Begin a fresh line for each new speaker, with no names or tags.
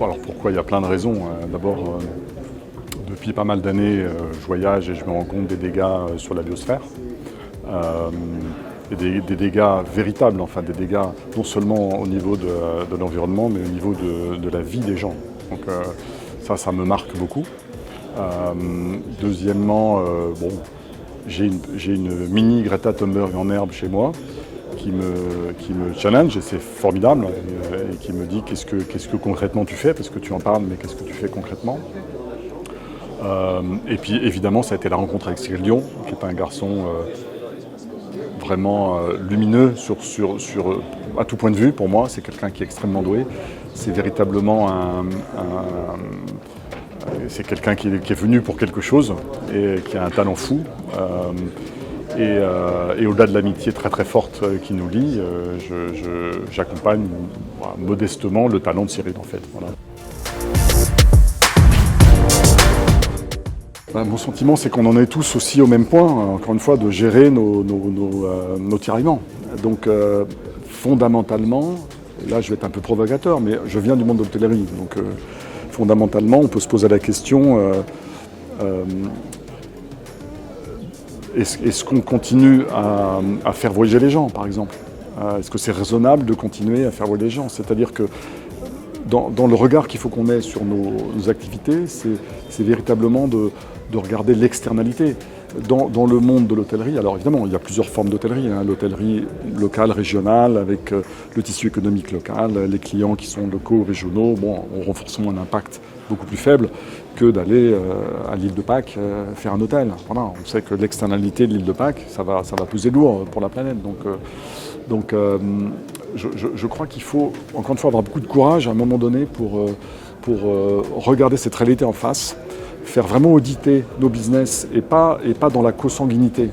Alors pourquoi? Il y a plein de raisons. D'abord, depuis pas mal d'années, je voyage et je me rends compte des dégâts sur la biosphère. Et des dégâts véritables, enfin des dégâts non seulement au niveau de l'environnement, mais au niveau de la vie des gens. Donc ça me marque beaucoup. Deuxièmement, j'ai une mini Greta Thunberg en herbe chez moi qui me challenge et c'est formidable et qui me dit qu'est-ce que concrètement tu fais, parce que tu en parles, mais qu'est-ce que tu fais concrètement? Et puis évidemment ça a été la rencontre avec Cyril Dion, qui est un garçon vraiment lumineux à tout point de vue. Pour moi, c'est quelqu'un qui est extrêmement doué. C'est véritablement c'est quelqu'un qui est venu pour quelque chose et qui a un talent fou. Et au-delà de l'amitié très très forte qui nous lie, j'accompagne modestement le talent de Cyril en fait. Voilà. Mon sentiment, c'est qu'on en est tous aussi au même point, encore une fois, de gérer nos tiraillements. Donc fondamentalement, là je vais être un peu provocateur, mais je viens du monde de l'hôtellerie. Donc fondamentalement, on peut se poser la question, est-ce qu'on continue à faire voyager les gens, par exemple? Est-ce que c'est raisonnable de continuer à faire voyager les gens? C'est-à-dire que dans le regard qu'il faut qu'on ait sur nos activités, c'est véritablement de regarder l'externalité. Dans le monde de l'hôtellerie, alors évidemment, il y a plusieurs formes d'hôtellerie. L'hôtellerie locale, régionale, avec le tissu économique local, les clients qui sont locaux, régionaux, ont forcément un impact beaucoup plus faible que d'aller à l'île de Pâques faire un hôtel. Voilà, on sait que l'externalité de l'île de Pâques, ça va peser lourd pour la planète. Donc je crois qu'il faut, encore une fois, avoir beaucoup de courage à un moment donné pour regarder cette réalité en face, faire vraiment auditer nos business et pas dans la consanguinité.